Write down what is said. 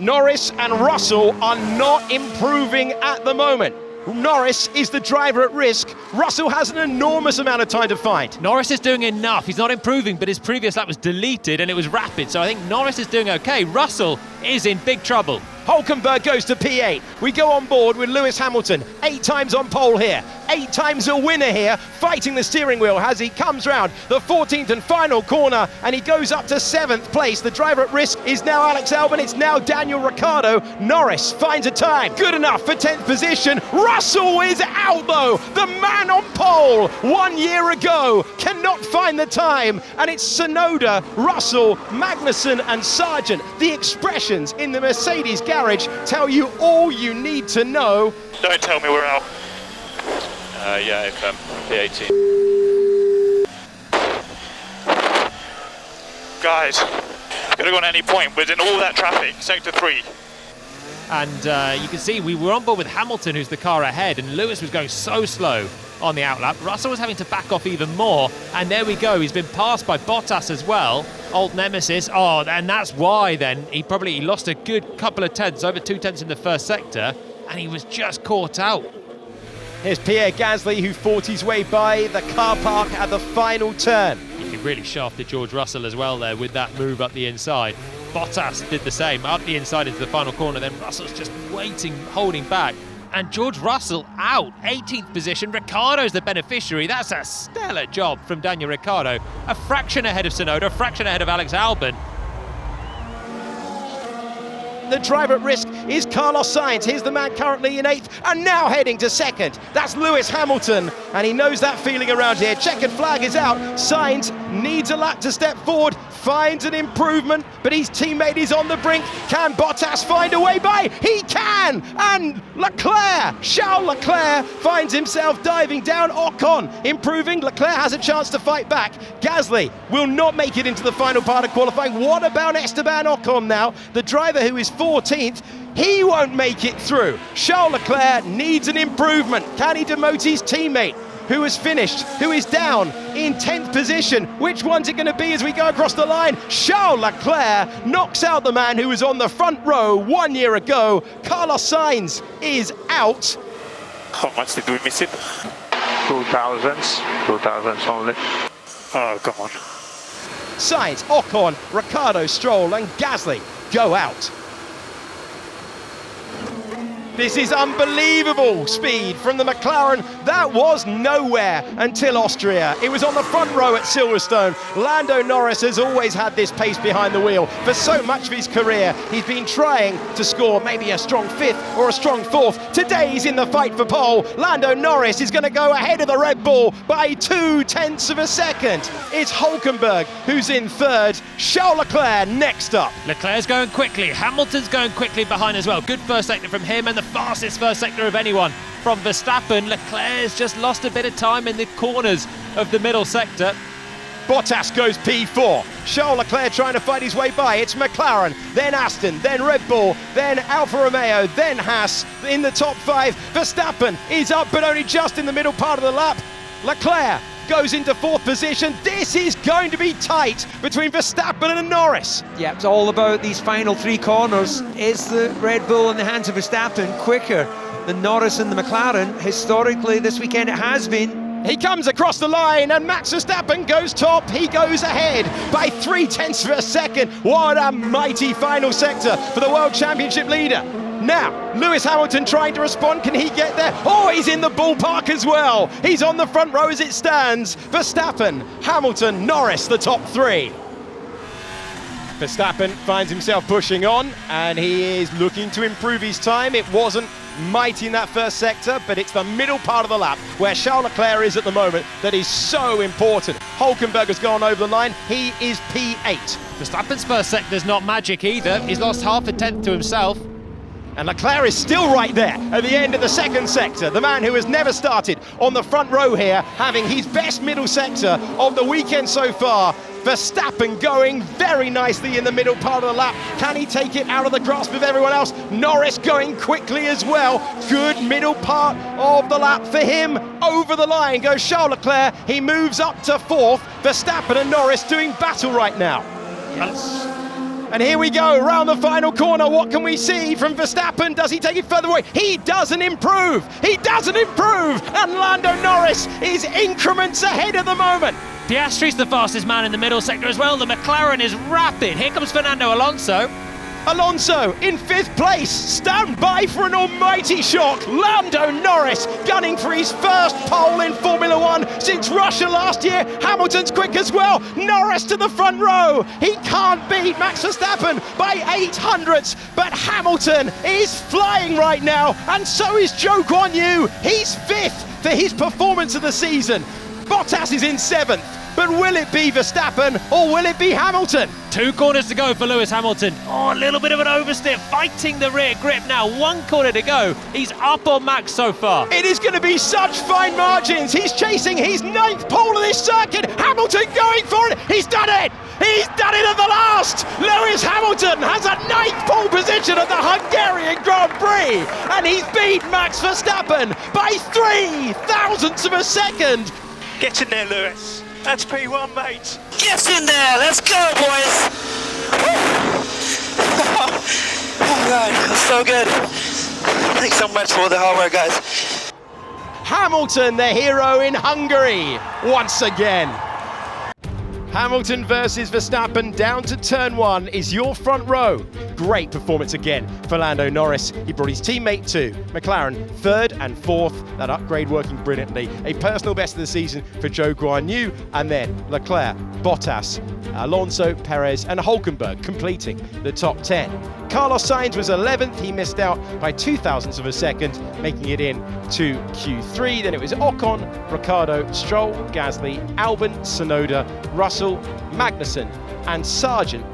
Norris and Russell are not improving at the moment. Norris is the driver at risk. Russell has an enormous amount of time to find. Norris is doing enough. He's not improving, but his previous lap was deleted and it was rapid. So I think Norris is doing okay. Russell is in big trouble. Hulkenberg goes to P8. We go on board with Lewis Hamilton, 8 times on pole here, 8 times a winner here, fighting the steering wheel as he comes round the 14th and final corner, and he goes up to 7th place. The driver at risk is now Alex Albon. It's now Daniel Ricciardo. Norris finds a time good enough for 10th position. Russell is out though. The man on pole 1 year ago cannot find the time, and it's Tsunoda, Russell, Magnussen and Sargent. The expressions in the Mercedes garage tell you all you need to know. Don't tell me we're out. Yeah, if P18. Guys, could have gone any point. We're in all that traffic, sector 3. And you can see we were on board with Hamilton, who's the car ahead, and Lewis was going so slow on the outlap. Russell was having to back off even more, and there we go. He's been passed by Bottas as well, old nemesis. Oh, and that's why then he lost a good couple of tenths, over 2 tenths in the first sector, and he was just caught out. Here's Pierre Gasly, who fought his way by the car park at the final turn. He really shafted George Russell as well there with that move up the inside. Bottas did the same, up the inside into the final corner, then Russell's just waiting, holding back. And George Russell out, 18th position. Ricciardo's the beneficiary. That's a stellar job from Daniel Ricciardo. A fraction ahead of Tsunoda, a fraction ahead of Alex Albon. The driver at risk is Carlos Sainz. Here's the man currently in 8th and now heading to 2nd. That's Lewis Hamilton, and he knows that feeling around here. Checkered flag is out. Sainz needs a lap to step forward, finds an improvement, but his teammate is on the brink. Can Bottas find a way by? He can! And Charles Leclerc finds himself diving down. Ocon improving. Leclerc has a chance to fight back. Gasly will not make it into the final part of qualifying. What about Esteban Ocon now? The driver who is 14th, he won't make it through. Charles Leclerc needs an improvement. Can he demote his teammate, who has finished, who is down in 10th position? Which one's it going to be as we go across the line? Charles Leclerc knocks out the man who was on the front row 1 year ago. Carlos Sainz is out. How much did we miss it? 2000s only. Oh, come on. Sainz, Ocon, Ricciardo, Stroll and Gasly go out. This is unbelievable speed from the McLaren. That was nowhere until Austria. It was on the front row at Silverstone. Lando Norris has always had this pace behind the wheel. For so much of his career, he's been trying to score maybe a strong 5th or a strong 4th. Today he's in the fight for pole. Lando Norris is going to go ahead of the Red Bull by 2 tenths of a second. It's Hulkenberg who's in 3rd. Charles Leclerc next up. Leclerc's going quickly. Hamilton's going quickly behind as well. Good first sector from him, and the fastest first sector of anyone from Verstappen. Leclerc's just lost a bit of time in the corners of the middle sector. Bottas goes P4. Charles Leclerc trying to fight his way by. It's McLaren, then Aston, then Red Bull, then Alfa Romeo, then Haas in the top 5. Verstappen is up, but only just in the middle part of the lap. Leclerc goes into 4th position. This is going to be tight between Verstappen and Norris. Yeah, it's all about these final 3 corners. Is the Red Bull in the hands of Verstappen quicker than Norris and the McLaren? Historically, this weekend it has been. He comes across the line and Max Verstappen goes top. He goes ahead by 3 tenths of a second. What a mighty final sector for the World Championship leader. Now, Lewis Hamilton trying to respond. Can he get there? Oh, he's in the ballpark as well. He's on the front row as it stands. Verstappen, Hamilton, Norris, the top 3. Verstappen finds himself pushing on, and he is looking to improve his time. It wasn't mighty in that first sector, but it's the middle part of the lap where Charles Leclerc is at the moment that is so important. Hulkenberg has gone over the line. He is P8. Verstappen's first sector's not magic either. He's lost half a tenth to himself. And Leclerc is still right there at the end of the second sector. The man who has never started on the front row here, having his best middle sector of the weekend so far. Verstappen going very nicely in the middle part of the lap. Can he take it out of the grasp of everyone else? Norris going quickly as well. Good middle part of the lap for him. Over the line goes Charles Leclerc. He moves up to 4th. Verstappen and Norris doing battle right now. Yes. And here we go, round the final corner. What can we see from Verstappen? Does he take it further away? He doesn't improve. He doesn't improve. And Lando Norris is increments ahead at the moment. Piastri's the fastest man in the middle sector as well. The McLaren is rapid. Here comes Fernando Alonso. Alonso in 5th place. Stand by for an almighty shock. Lando Norris gunning for his first pole in Formula One since Russia last year. Hamilton's quick as well. Norris to the front row. He can't beat Max Verstappen by 800ths, but Hamilton is flying right now, and so is Zhou Guanyu. He's 5th for his performance of the season. Bottas is in 7th. But will it be Verstappen or will it be Hamilton? 2 corners to go for Lewis Hamilton. Oh, a little bit of an oversteer, fighting the rear grip now. 1 corner to go. He's up on Max so far. It is going to be such fine margins. He's chasing his 9th pole of this circuit. Hamilton going for it. He's done it. He's done it at the last. Lewis Hamilton has a 9th pole position at the Hungarian Grand Prix. And he's beat Max Verstappen by 3,000ths of a second. Get in there, Lewis. That's P1, mate. Get in there, let's go, boys! Oh God, that's so good. Thanks so much for the hard work, guys. Hamilton, the hero in Hungary, once again. Hamilton versus Verstappen down to turn 1 is your front row. Great performance again for Lando Norris. He brought his teammate to McLaren 3rd and 4th. That upgrade working brilliantly. A personal best of the season for Zhou Guanyu, and then Leclerc, Bottas, Alonso, Perez and Hülkenberg completing the top 10. Carlos Sainz was 11th. He missed out by 2,000ths of a second, making it in to Q3. Then it was Ocon, Ricciardo, Stroll, Gasly, Albon, Tsunoda, Russell, Magnussen and Sargent